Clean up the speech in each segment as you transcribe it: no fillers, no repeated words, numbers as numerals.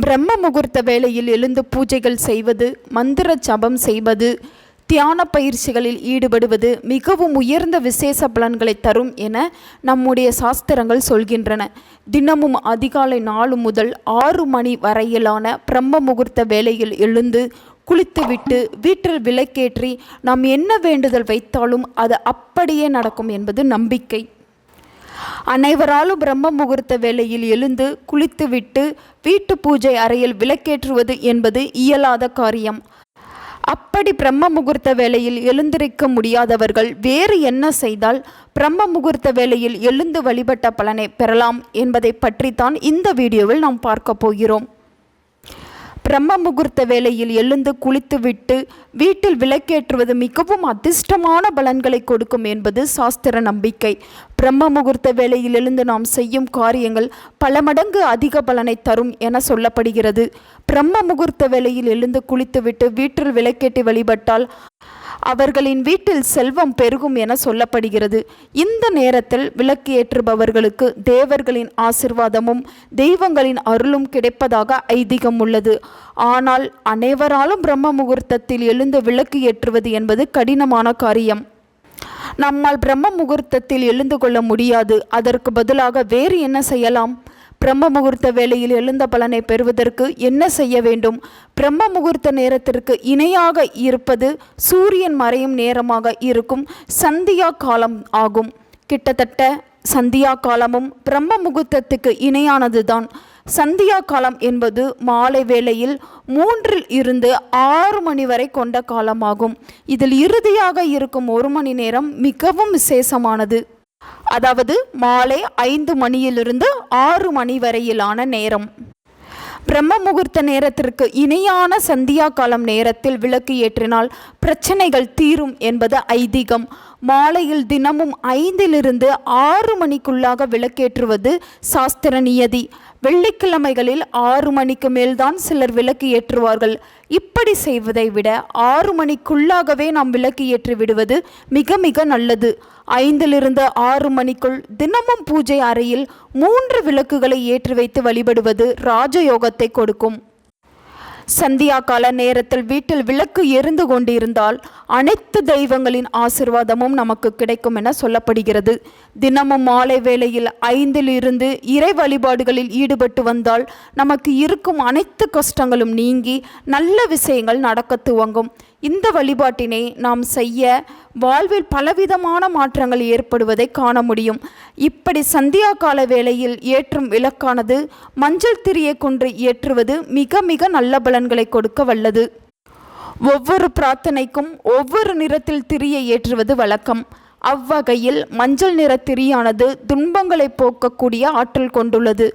பிரம்ம முகூர்த்த வேளையில் எழுந்து பூஜைகள் செய்வது, மந்திர ஜபம் செய்வது, தியான பயிற்சிகளில் ஈடுபடுவது மிகவும் உயர்ந்த விசேஷ பலன்களை தரும் என நம்முடைய சாஸ்திரங்கள் சொல்கின்றன. தினமும் அதிகாலை 4 முதல் 6 மணி வரையிலான பிரம்ம முகூர்த்த வேளையில் எழுந்து குளித்துவிட்டு வீட்டில் விளக்கேற்றி நாம் என்ன வேண்டுதல் வைத்தாலும் அது அப்படியே நடக்கும் என்பது நம்பிக்கை. அனைவராலும் பிரம்ம முகூர்த்த வேளையில் எழுந்து குளித்துவிட்டு வீட்டு பூஜை அறையில் விளக்கேற்றுவது என்பது இயலாத காரியம். அப்படி பிரம்ம முகூர்த்த வேளையில் எழுந்திருக்க முடியாதவர்கள் வேறு என்ன செய்தால் பிரம்ம முகூர்த்த வேளையில் எழுந்து வழிபட்ட பலனை பெறலாம் என்பதை பற்றித்தான் இந்த வீடியோவில் நாம் பார்க்க போகிறோம். பிரம்ம முகூர்த்த வேளையில் எழுந்து குளித்துவிட்டு வீட்டில் விளக்கேற்றுவது மிகவும் அதிர்ஷ்டமான பலன்களை கொடுக்கும் என்பது சாஸ்திர நம்பிக்கை. பிரம்ம முகூர்த்த வேளையில் எழுந்து நாம் செய்யும் காரியங்கள் பல மடங்கு அதிக பலனை தரும் என சொல்லப்படுகிறது. பிரம்ம முகூர்த்த வேளையில் எழுந்து குளித்துவிட்டு வீட்டில் விளக்கேற்றி வழிபட்டால் அவர்களின் வீட்டில் செல்வம் பெருகும் என சொல்லப்படுகிறது. இந்த நேரத்தில் விளக்கு ஏற்றுபவர்களுக்கு தேவர்களின் ஆசிர்வாதமும் தெய்வங்களின் அருளும் கிடைப்பதாக ஐதீகம் உள்ளது. ஆனால் அனைவராலும் பிரம்ம முகூர்த்தத்தில் எழுந்து விளக்கு ஏற்றுவது என்பது கடினமான காரியம். நம்மால் பிரம்ம முகூர்த்தத்தில் எழுந்து கொள்ள முடியாது. அதற்கு பதிலாக வேறு என்ன செய்யலாம்? பிரம்ம முகூர்த்த வேளையில் எழுந்த பலனை பெறுவதற்கு என்ன செய்ய வேண்டும்? பிரம்ம முகூர்த்த நேரத்திற்கு இணையாக இருப்பது சூரியன் மறையும் நேரமாக இருக்கும் சந்தியா காலம் ஆகும். கிட்டத்தட்ட சந்தியா காலமும் பிரம்ம முகூர்த்தத்துக்கு இணையானதுதான். சந்தியா காலம் என்பது மாலை வேளையில் 3 இருந்து 6 மணி வரை கொண்ட காலமாகும். இதில் இறுதியாக இருக்கும் 1 மணி நேரம் மிகவும் விசேஷமானது. அதாவது மாலை 5 மணியிலிருந்து 6 மணி வரையிலான நேரம். பிரம்ம முகூர்த்த நேரத்திற்கு இணையான சந்தியா காலம் நேரத்தில் விளக்கு ஏற்றினால் பிரச்சனைகள் தீரும் என்பது ஐதீகம். மாலையில் தினமும் 5 6 மணிக்குள்ளாக விளக்கேற்றுவது சாஸ்திர நியதி. வெள்ளிக்கிழமைகளில் 6 மணிக்கு மேல்தான் சிலர் விளக்கு ஏற்றுவார்கள். இப்படி செய்வதை விட 6 மணிக்குள்ளாகவே நாம் விளக்கு ஏற்றி விடுவது மிக மிக நல்லது. 5 6 மணிக்குள் தினமும் பூஜை அறையில் 3 விளக்குகளை ஏற்றி வைத்து வழிபடுவது ராஜயோகத்தை கொடுக்கும். சந்தியா கால நேரத்தில் வீட்டில் விளக்கு எரிந்து கொண்டிருந்தால் அனைத்து தெய்வங்களின் ஆசிர்வாதமும் நமக்கு கிடைக்கும் என சொல்லப்படுகிறது. தினமும் மாலை வேளையில் 5 இறை வழிபாடுகளில் ஈடுபட்டு வந்தால் நமக்கு இருக்கும் அனைத்து கஷ்டங்களும் நீங்கி நல்ல விஷயங்கள் நடக்க துவங்கும். இந்த வழிபாட்டினை நாம் செய்ய வாழ்வில் பலவிதமான மாற்றங்கள் ஏற்படுவதை காண முடியும். இப்படி சந்தியா கால வேளையில் ஏற்றும் விளக்கானது மஞ்சள் திரியை கொண்டு ஏற்றுவது மிக மிக நல்ல பலன்களை கொடுக்க வல்லது. ஒவ்வொரு பிரார்த்தனைக்கும் ஒவ்வொரு நிறத்தில் திரியை ஏற்றுவது வழக்கம். அவ்வகையில் மஞ்சள் நிற திரியானது துன்பங்களை போக்கக்கூடிய ஆற்றல் கொண்டுள்ளது.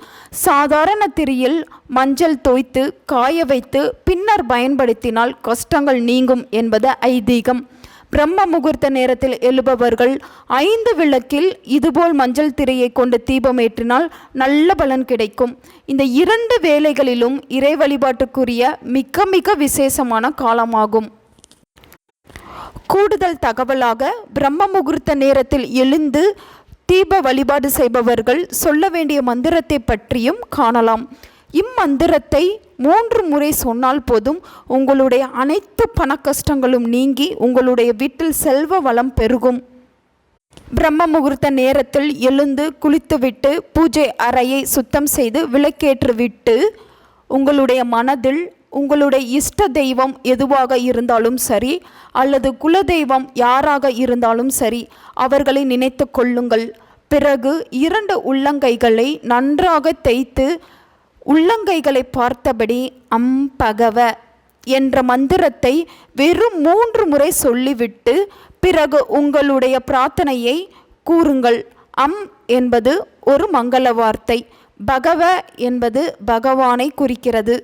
சாதாரண திரியில் மஞ்சள் தோய்த்து காய வைத்து பின்னர் பயன்படுத்தினால் கஷ்டங்கள் நீங்கும் என்பது ஐதீகம். பிரம்ம முகூர்த்த நேரத்தில் எழுபவர்கள் 5 விளக்கில் இதுபோல் மஞ்சள் திரையை கொண்டு தீபம் ஏற்றினால் நல்ல பலன் கிடைக்கும். இந்த 2 வேளைகளிலும் இறை வழிபாட்டுக்குரிய மிக மிக விசேஷமான காலமாகும். கூடுதல் தகவலாக பிரம்ம முகூர்த்த நேரத்தில் எழுந்து தீப வழிபாடு செய்பவர்கள் சொல்ல வேண்டிய மந்திரத்தை பற்றியும் காணலாம். இம்மந்திரத்தை 3 முறை சொன்னால் போதும். உங்களுடைய அனைத்து பண கஷ்டங்களும் நீங்கி உங்களுடைய வீட்டில் செல்வ வளம் பெருகும். பிரம்ம முகூர்த்த நேரத்தில் எழுந்து குளித்துவிட்டு பூஜை அறையை சுத்தம் செய்து விளக்கேற்றிவிட்டு உங்களுடைய மனதில் உங்களுடைய இஷ்ட தெய்வம் எதுவாக இருந்தாலும் சரி அல்லது குலதெய்வம் யாராக இருந்தாலும் சரி அவர்களை நினைத்து கொள்ளுங்கள். பிறகு 2 உள்ளங்கைகளை நன்றாக தேய்த்து உள்ளங்கைகளை பார்த்தபடி பகவ என்ற மந்திரத்தை வெறும் 3 முறை சொல்லிவிட்டு பிறகு உங்களுடைய பிரார்த்தனையை கூறுங்கள். என்பது ஒரு மங்கள வார்த்தை. பகவ என்பது பகவானை குறிக்கிறது.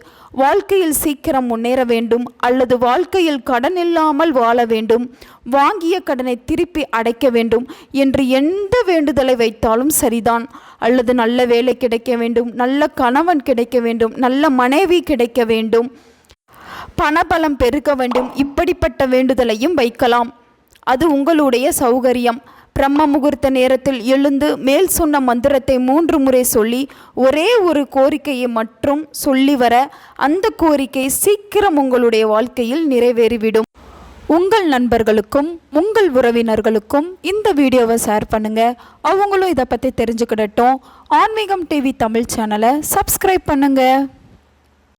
வாழ்க்கையில் சீக்கிரம் முன்னேற வேண்டும் அல்லது வாழ்க்கையில் கடன் இல்லாமல் வாழ வேண்டும், வாங்கிய கடனை திருப்பி அடைக்க வேண்டும் என்று எந்த வேண்டுதலை வைத்தாலும் சரிதான். அல்லது நல்ல வேலை கிடைக்க வேண்டும், நல்ல கணவன் கிடைக்க வேண்டும், நல்ல மனைவி கிடைக்க வேண்டும், பணபலம் பெருக வேண்டும், இப்படிப்பட்ட வேண்டுதலையும் வைக்கலாம். அது உங்களுடைய சௌகரியம். பிரம்ம முகூர்த்த நேரத்தில் எழுந்து மேல் சொன்ன மந்திரத்தை 3 முறை சொல்லி ஒரே ஒரு கோரிக்கையை மட்டும் சொல்லி வர அந்த கோரிக்கை சீக்கிரம் உங்களுடைய வாழ்க்கையில் நிறைவேறிவிடும். உங்கள் நண்பர்களுக்கும் உங்கள் உறவினர்களுக்கும் இந்த வீடியோவை ஷேர் பண்ணுங்கள். அவங்களும் இதை பற்றி தெரிஞ்சுக்கிடட்டும். ஆன்மீகம் டிவி தமிழ் சேனலை சப்ஸ்கிரைப் பண்ணுங்கள்.